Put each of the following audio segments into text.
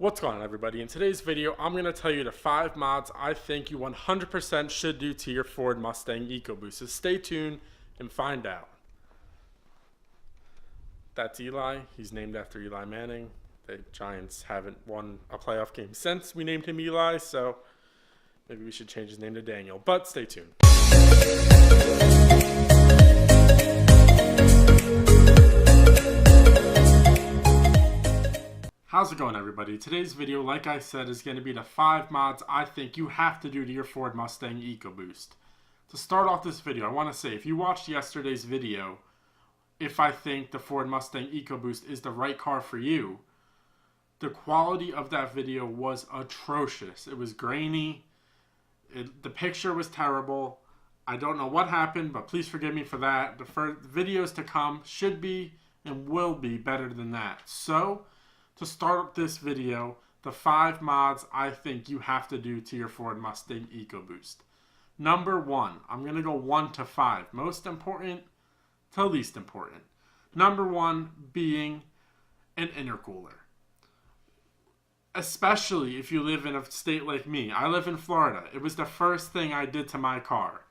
What's going on, everybody? In today's video, I'm going to tell you the 5 mods I think you 100% should do to your Ford Mustang Ecoboost. So stay tuned and find out. That's Eli. He's named after Eli Manning. The Giants haven't won a playoff game since we named him Eli, so maybe we should change his name to Daniel. But stay tuned. How's it going, everybody? Today's video, like I said, is going to be the 5 mods I think you have to do to your Ford Mustang Ecoboost. To start off this video, I want to say, if you watched yesterday's video, if I think the Ford Mustang Ecoboost is the right car for you, the quality of that video was atrocious. It was grainy. The picture was terrible. I don't know what happened, but please forgive me for that. The videos to come should be and will be better than that. So, to start this video, the 5 mods I think you have to do to your Ford Mustang Ecoboost. Number 1, I'm going to go 1 to 5. Most important to least important. Number 1 being an intercooler. Especially if you live in a state like me. I live in Florida. It was the first thing I did to my car.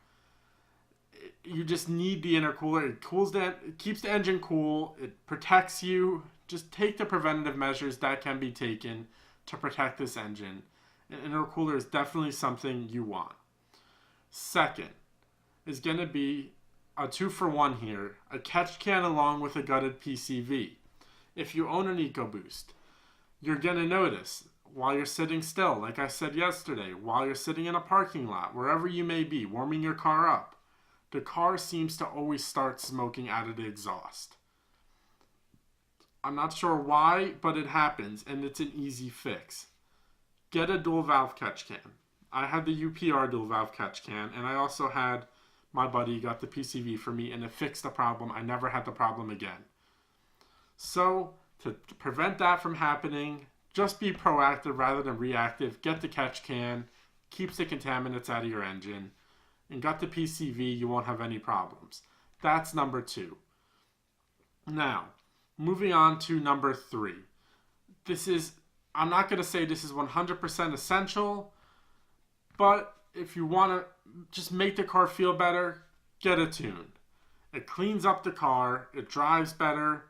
You just need the intercooler. It cools down, it keeps the engine cool, it protects you. Just take the preventative measures that can be taken to protect this engine. An intercooler is definitely something you want. Second is going to be a 2-for-1 here, a Catchcan along with a gutted PCV. If you own an Ecoboost, you're going to notice while you're sitting still, like I said yesterday, while you're sitting in a parking lot, wherever you may be, warming your car up, the car seems to always start smoking out of the exhaust. I'm not sure why, but it happens, and it's an easy fix. Get a dual valve catch can. I had the UPR dual valve catch can, and I also had my buddy got the PCV for me, and it fixed the problem. I never had the problem again. So, to prevent that from happening, just be proactive rather than reactive. Get the catch can, keeps the contaminants out of your engine, and got the PCV, you won't have any problems. That's number 2. Now, moving on to number 3. I'm not going to say this is 100% essential, but if you want to just make the car feel better, get a tune. It cleans up the car, it drives better.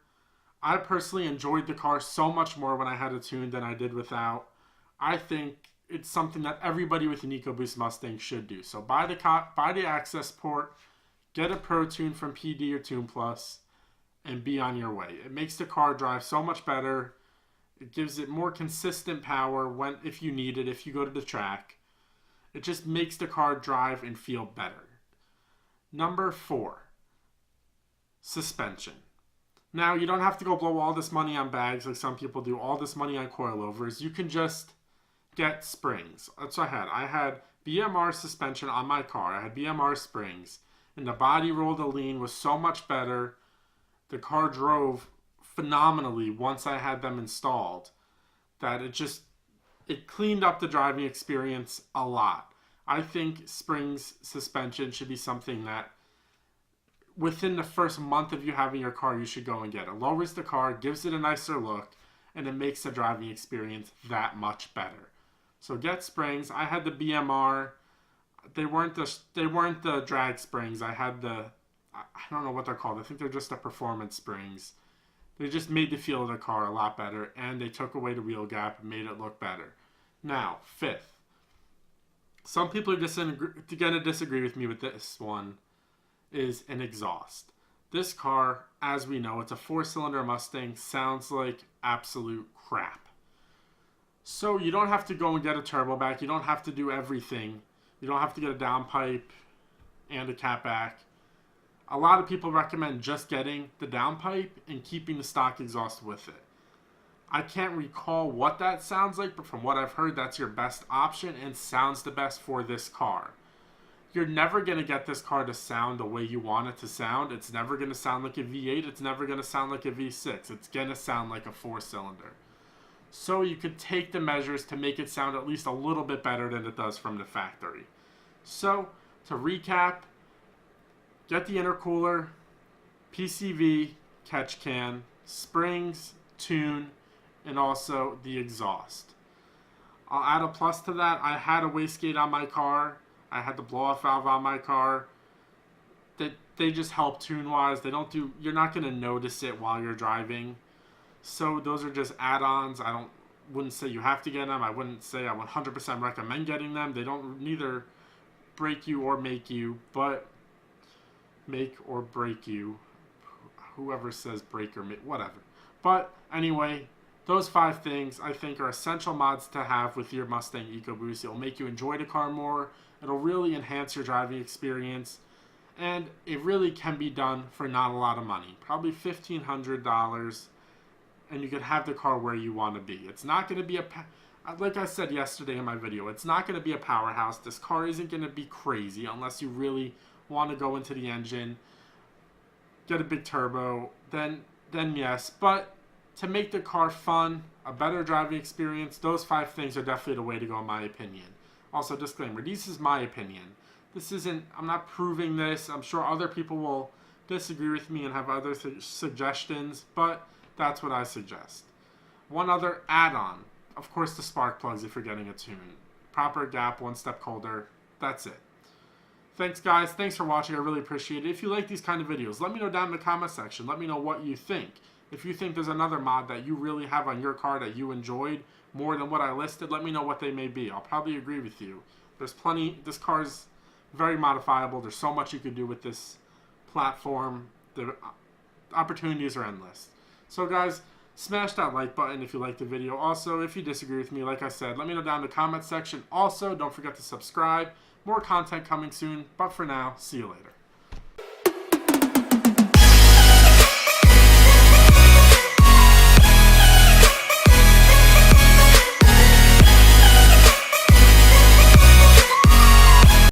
I personally enjoyed the car so much more when I had a tune than I did without. I think it's something that everybody with an Ecoboost Mustang should do. So buy the access port, get a Pro Tune from PD or Tune Plus, and be on your way. It makes the car drive so much better. It gives it more consistent power if you need it, if you go to the track. It just makes the car drive and feel better. Number 4, suspension. Now, you don't have to go blow all this money on bags like some people do, all this money on coilovers. You can just get springs. That's what I had. I had BMR suspension on my car. I had BMR springs, and the body roll to lean was so much better. The car drove phenomenally once I had them installed, that it cleaned up the driving experience a lot. I think springs suspension should be something that within the first month of you having your car, you should go and get. It lowers the car, gives it a nicer look, and it makes the driving experience that much better. So get springs. I had the BMR. They weren't the drag springs. I had I don't know what they're called. I think they're just the performance springs. They just made the feel of the car a lot better, and they took away the wheel gap and made it look better. Now, 5th. Some people are going to disagree with me with this one, is an exhaust. This car, as we know, it's a 4-cylinder Mustang, sounds like absolute crap. So you don't have to go and get a turbo back. You don't have to do everything. You don't have to get a downpipe and a catback. A lot of people recommend just getting the downpipe and keeping the stock exhaust with it. I can't recall what that sounds like, but from what I've heard, that's your best option and sounds the best for this car. You're never going to get this car to sound the way you want it to sound. It's never going to sound like a V8. It's never going to sound like a V6. It's going to sound like a 4-cylinder. So you could take the measures to make it sound at least a little bit better than it does from the factory. So, to recap, get the intercooler, PCV, catch can, springs, tune, and also the exhaust. I'll add a plus to that. I had a wastegate on my car. I had the blow-off valve on my car. They just help tune-wise. They don't do. You're not gonna notice it while you're driving. So those are just add-ons. Wouldn't say you have to get them. I wouldn't say I 100% recommend getting them. They don't neither break you or make you, but make or break you. Whoever says break or make, whatever. But anyway, those 5 things I think are essential mods to have with your Mustang Ecoboost. It'll make you enjoy the car more. It'll really enhance your driving experience. And it really can be done for not a lot of money. Probably $1,500. And you can have the car where you want to be. It's not going to be like I said yesterday in my video, it's not going to be a powerhouse. This car isn't going to be crazy unless you really want to go into the engine, get a big turbo, then yes. But to make the car fun, a better driving experience, those 5 things are definitely the way to go in my opinion. Also, disclaimer, this is my opinion. This isn't, I'm not proving this. I'm sure other people will disagree with me and have other suggestions, but that's what I suggest. One other add-on, of course, the spark plugs if you're getting a tune. Proper gap, 1 step colder, that's it. Thanks, guys. Thanks for watching. I really appreciate it. If you like these kind of videos, let me know down in the comment section. Let me know what you think. If you think there's another mod that you really have on your car that you enjoyed more than what I listed, let me know what they may be. I'll probably agree with you. There's plenty. This car's very modifiable. There's so much you could do with this platform. The opportunities are endless. So, guys, smash that like button if you liked the video. Also, if you disagree with me, like I said, let me know down in the comment section. Also, don't forget to subscribe. More content coming soon. But for now, see you later.